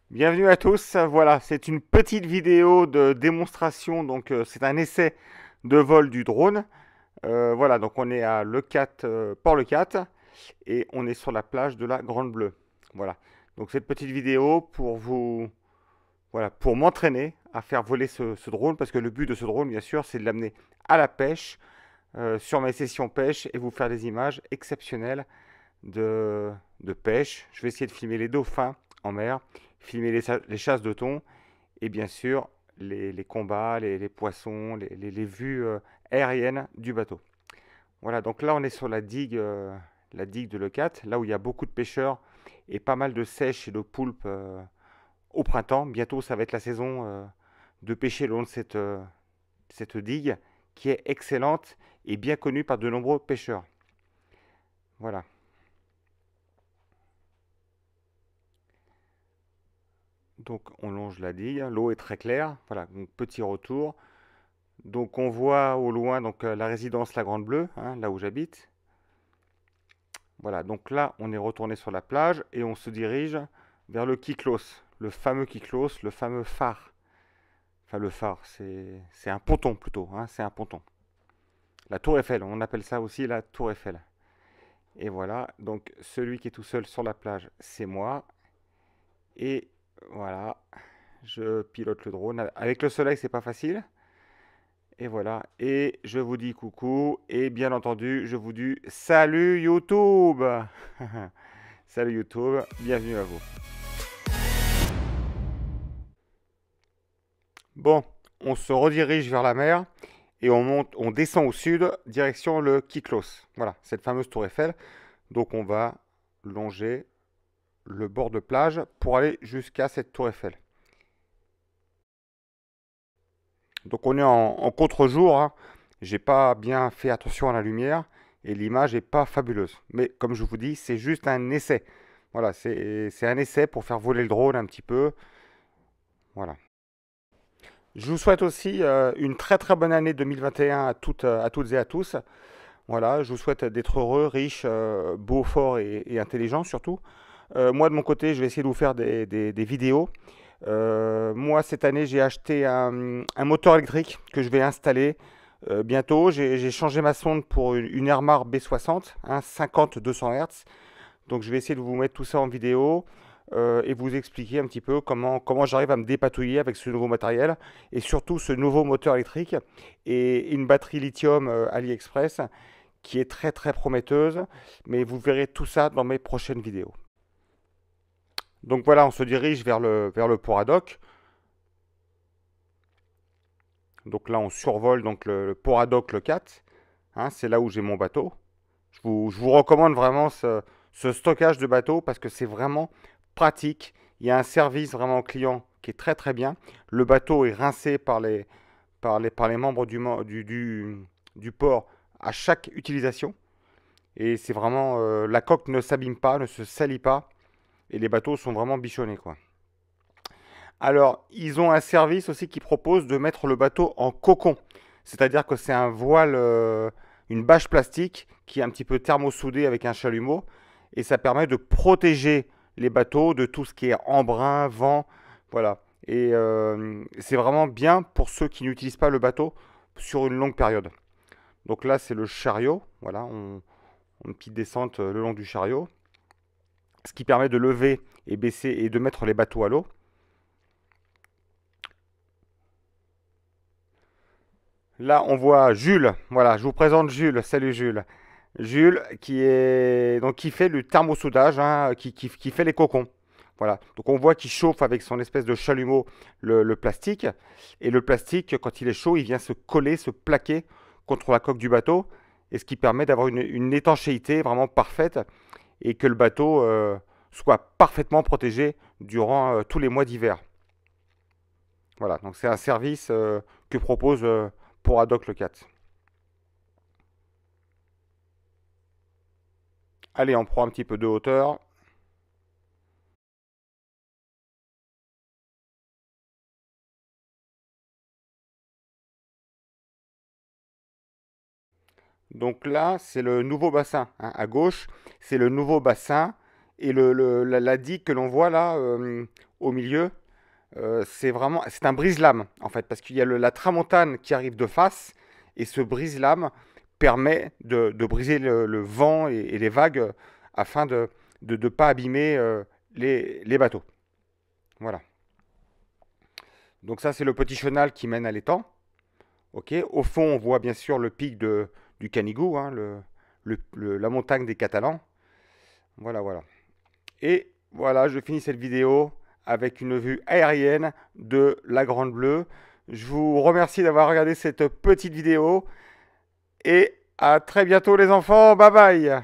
Bienvenue à tous. Voilà, c'est une petite vidéo de démonstration. Donc, c'est un essai de vol du drone. Voilà, donc on est à Leucate, Port-Leucate, et on est sur la plage de la Grande Bleue. Voilà. Donc, cette petite vidéo pour vous, voilà, pour m'entraîner à faire voler ce drone, parce que le but de ce drone, bien sûr, c'est de l'amener à la pêche, sur mes sessions pêche, et vous faire des images exceptionnelles de, de pêche. Je vais essayer de filmer les dauphins en mer, filmer les chasses de thon et bien sûr les combats, les poissons, les vues aériennes du bateau. Voilà, donc là on est sur la digue de Leucate, là où il y a beaucoup de pêcheurs et pas mal de sèches et de poulpes au printemps. Bientôt ça va être la saison de pêcher le long de cette digue qui est excellente et bien connue par de nombreux pêcheurs. Voilà. Donc on longe la digue, l'eau est très claire, voilà, donc petit retour. Donc on voit au loin donc la résidence La Grande Bleue, hein, là où j'habite. Voilà, donc là on est retourné sur la plage et on se dirige vers le Kyklos, le fameux phare. Enfin le phare, c'est un ponton plutôt, hein, c'est un ponton. La tour Eiffel, on appelle ça aussi la tour Eiffel. Et voilà, donc celui qui est tout seul sur la plage, c'est moi. Et voilà, je pilote le drone. Avec le soleil, c'est pas facile. Et voilà, et je vous dis coucou, et bien entendu, je vous dis salut YouTube. Salut YouTube, bienvenue à vous. Bon, on se redirige vers la mer et on descend au sud, direction le Kyklos. Voilà, cette fameuse tour Eiffel. Donc on va longer le bord de plage pour aller jusqu'à cette tour Eiffel. Donc on est en contre-jour, hein. J'ai pas bien fait attention à la lumière et l'image est pas fabuleuse. Mais comme je vous dis, c'est juste un essai. Voilà, c'est un essai pour faire voler le drone un petit peu. Voilà. Je vous souhaite aussi une très très bonne année 2021 à toutes et à tous. Voilà, je vous souhaite d'être heureux, riche, beau, fort et intelligent surtout. Moi de mon côté, je vais essayer de vous faire des vidéos. Moi cette année, j'ai acheté un moteur électrique que je vais installer bientôt. J'ai changé ma sonde pour une Airmar B60, hein, 50-200 Hz. Donc je vais essayer de vous mettre tout ça en vidéo et vous expliquer un petit peu comment j'arrive à me dépatouiller avec ce nouveau matériel et surtout ce nouveau moteur électrique et une batterie lithium AliExpress qui est très très prometteuse. Mais vous verrez tout ça dans mes prochaines vidéos. Donc voilà, on se dirige vers le port ad hoc. Donc là, on survole donc le port ad hoc le 4. Hein, c'est là où j'ai mon bateau. Je vous recommande vraiment ce stockage de bateau parce que c'est vraiment pratique. Il y a un service vraiment au client qui est très très bien. Le bateau est rincé par les membres du port à chaque utilisation. Et c'est vraiment, la coque ne s'abîme pas, ne se salit pas. Et les bateaux sont vraiment bichonnés, quoi. Alors, ils ont un service aussi qui propose de mettre le bateau en cocon. C'est-à-dire que c'est un voile, une bâche plastique qui est un petit peu thermosoudée avec un chalumeau. Et ça permet de protéger les bateaux de tout ce qui est embrun, vent. Voilà. Et c'est vraiment bien pour ceux qui n'utilisent pas le bateau sur une longue période. Donc là, c'est le chariot. Voilà, une petite descente le long du chariot. Ce qui permet de lever et baisser et de mettre les bateaux à l'eau. Là, on voit Jules. Voilà, je vous présente Jules. Salut Jules. Jules qui fait le thermosoudage, hein, qui fait les cocons. Voilà. Donc on voit qu'il chauffe avec son espèce de chalumeau le plastique. Et le plastique, quand il est chaud, il vient se coller, se plaquer contre la coque du bateau. Et ce qui permet d'avoir une étanchéité vraiment parfaite et que le bateau soit parfaitement protégé durant tous les mois d'hiver. Voilà. Donc c'est un service que propose pour Adoc le 4. Allez, on prend un petit peu de hauteur. Donc là, c'est le nouveau bassin, hein. À gauche, c'est le nouveau bassin. Et la digue que l'on voit là, au milieu, c'est un brise-lames en fait, parce qu'il y a la tramontane qui arrive de face, et ce brise-lames permet de briser le vent et les vagues, afin de ne pas abîmer, les bateaux. Voilà. Donc ça, c'est le petit chenal qui mène à l'étang. Ok. Au fond, on voit bien sûr le pic du Canigou, hein, la montagne des Catalans. Voilà, voilà. Et voilà, je finis cette vidéo avec une vue aérienne de la Grande Bleue. Je vous remercie d'avoir regardé cette petite vidéo et à très bientôt les enfants. Bye bye.